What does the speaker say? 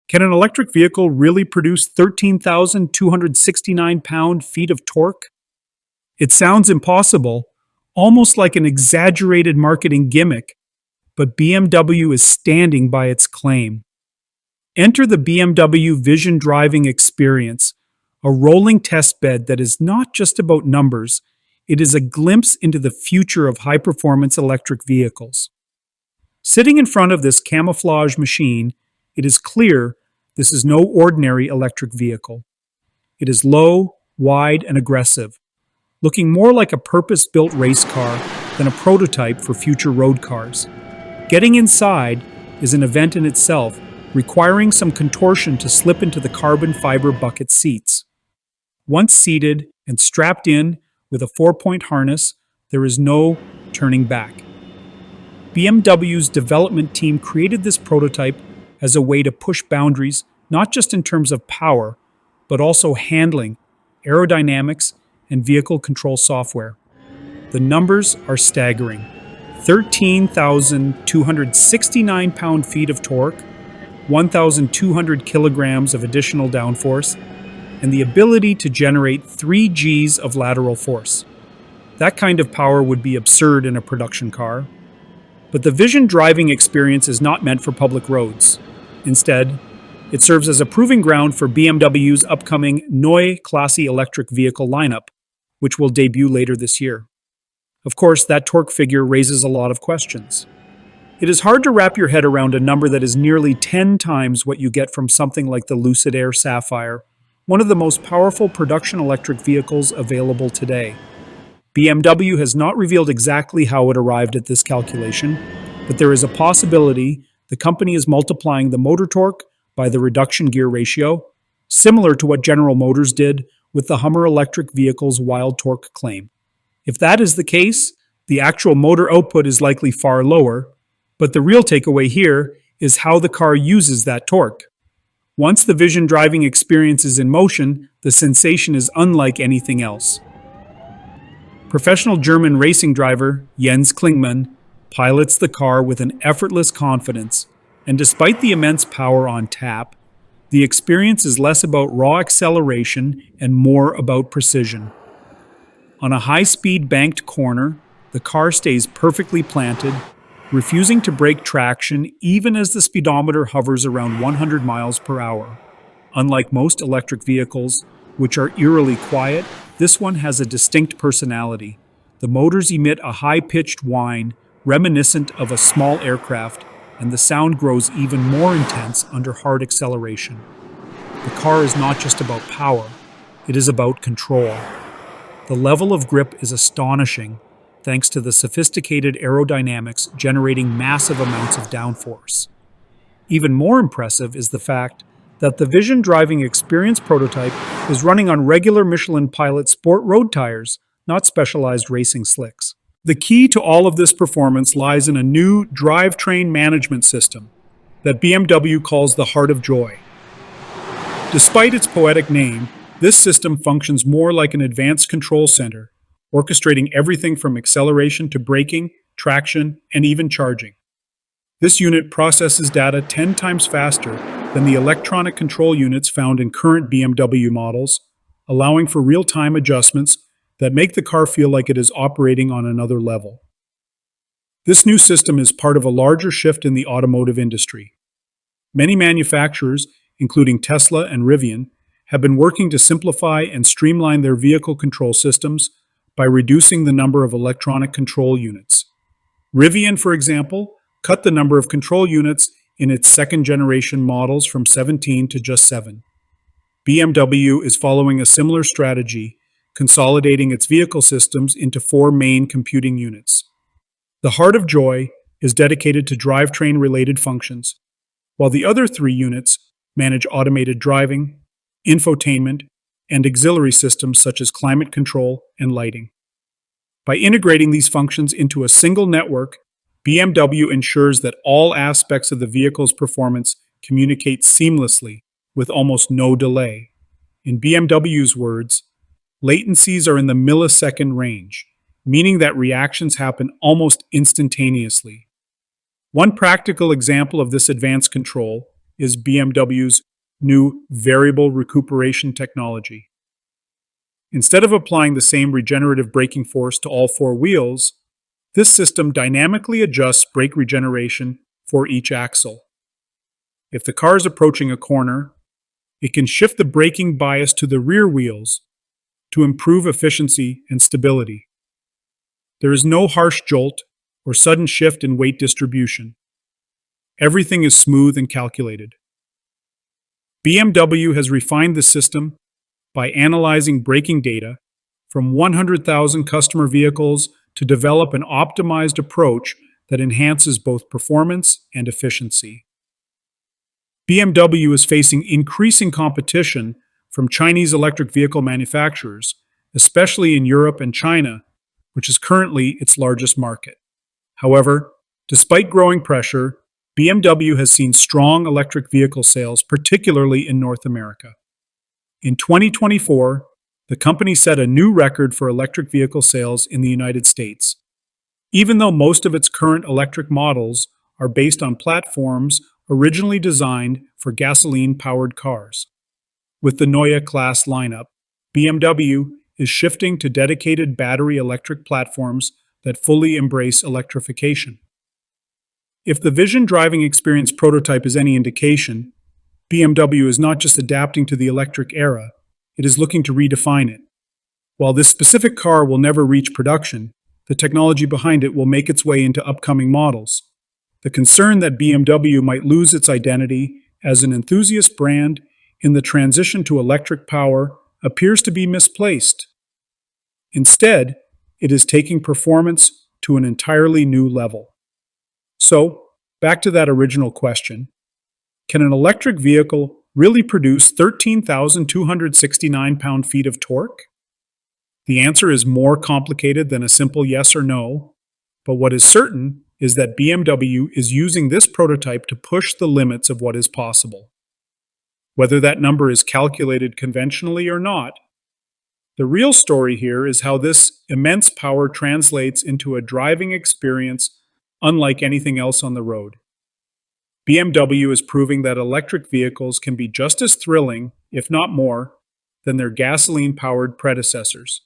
Can an electric vehicle really produce 13,269 pound-feet of torque? It sounds impossible, almost like an exaggerated marketing gimmick, but BMW is standing by its claim. Enter the BMW Vision Driving Experience, a rolling test bed that is not just about numbers, it is a glimpse into the future of high-performance electric vehicles. Sitting in front of this camouflage machine, it is clear this is no ordinary electric vehicle. It is low, wide, and aggressive, looking more like a purpose-built race car than a prototype for future road cars. Getting inside is an event in itself, requiring some contortion to slip into the carbon fiber bucket seats. Once seated and strapped in with a 4-point harness, there is no turning back. BMW's development team created this prototype as a way to push boundaries, not just in terms of power, but also handling, aerodynamics, and vehicle control software. The numbers are staggering. 13,269 pound-feet of torque, 1,200 kilograms of additional downforce, and the ability to generate 3 Gs of lateral force. That kind of power would be absurd in a production car. But the Vision Driving Experience is not meant for public roads. Instead, it serves as a proving ground for BMW's upcoming Neue Klasse electric vehicle lineup, which will debut later this year. Of course, that torque figure raises a lot of questions. It is hard to wrap your head around a number that is nearly 10 times what you get from something like the Lucid Air Sapphire, one of the most powerful production electric vehicles available today. BMW has not revealed exactly how it arrived at this calculation, but there is a possibility the company is multiplying the motor torque by the reduction gear ratio, similar to what General Motors did with the Hummer electric vehicle's wild torque claim. If that is the case, the actual motor output is likely far lower, but the real takeaway here is how the car uses that torque. Once the Vision Driving Experience is in motion, the sensation is unlike anything else. Professional German racing driver Jens Klingmann pilots the car with an effortless confidence, and despite the immense power on tap, the experience is less about raw acceleration and more about precision. On a high-speed banked corner, the car stays perfectly planted, refusing to break traction even as the speedometer hovers around 100 miles per hour. Unlike most electric vehicles, which are eerily quiet, this one has a distinct personality. The motors emit a high-pitched whine, reminiscent of a small aircraft, and the sound grows even more intense under hard acceleration. The car is not just about power, it is about control. The level of grip is astonishing, thanks to the sophisticated aerodynamics generating massive amounts of downforce. Even more impressive is the fact that the Vision Driving Experience prototype is running on regular Michelin Pilot sport road tires, not specialized racing slicks. The key to all of this performance lies in a new drivetrain management system that BMW calls the Heart of Joy. Despite its poetic name, this system functions more like an advanced control center, orchestrating everything from acceleration to braking, traction, and even charging. This unit processes data 10 times faster than the electronic control units found in current BMW models, allowing for real-time adjustments that make the car feel like it is operating on another level. This new system is part of a larger shift in the automotive industry. Many manufacturers, including Tesla and Rivian, have been working to simplify and streamline their vehicle control systems by reducing the number of electronic control units. Rivian, for example, cut the number of control units in its second-generation models from 17 to just 7. BMW is following a similar strategy, consolidating its vehicle systems into 4 main computing units. The Heart of Joy is dedicated to drivetrain-related functions, while the other 3 units manage automated driving, infotainment, and auxiliary systems such as climate control and lighting. By integrating these functions into a single network, BMW ensures that all aspects of the vehicle's performance communicate seamlessly with almost no delay. In BMW's words, latencies are in the millisecond range, meaning that reactions happen almost instantaneously. One practical example of this advanced control is BMW's new variable recuperation technology. Instead of applying the same regenerative braking force to all four wheels, this system dynamically adjusts brake regeneration for each axle. If the car is approaching a corner, it can shift the braking bias to the rear wheels to improve efficiency and stability. There is no harsh jolt or sudden shift in weight distribution. Everything is smooth and calculated. BMW has refined the system by analyzing braking data from 100,000 customer vehicles to develop an optimized approach that enhances both performance and efficiency. BMW is facing increasing competition from Chinese electric vehicle manufacturers, especially in Europe and China, which is currently its largest market. However, despite growing pressure, BMW has seen strong electric vehicle sales, particularly in North America. In 2024, the company set a new record for electric vehicle sales in the United States. Even though most of its current electric models are based on platforms originally designed for gasoline-powered cars. With the Neue Klasse lineup, BMW is shifting to dedicated battery electric platforms that fully embrace electrification. If the Vision Driving Experience prototype is any indication, BMW is not just adapting to the electric era, it is looking to redefine it. While this specific car will never reach production, the technology behind it will make its way into upcoming models. The concern that BMW might lose its identity as an enthusiast brand in the transition to electric power appears to be misplaced. Instead, it is taking performance to an entirely new level. So, back to that original question. Can an electric vehicle really produce 13,269 pound-feet of torque? The answer is more complicated than a simple yes or no, but what is certain is that BMW is using this prototype to push the limits of what is possible. Whether that number is calculated conventionally or not, the real story here is how this immense power translates into a driving experience unlike anything else on the road. BMW is proving that electric vehicles can be just as thrilling, if not more, than their gasoline-powered predecessors.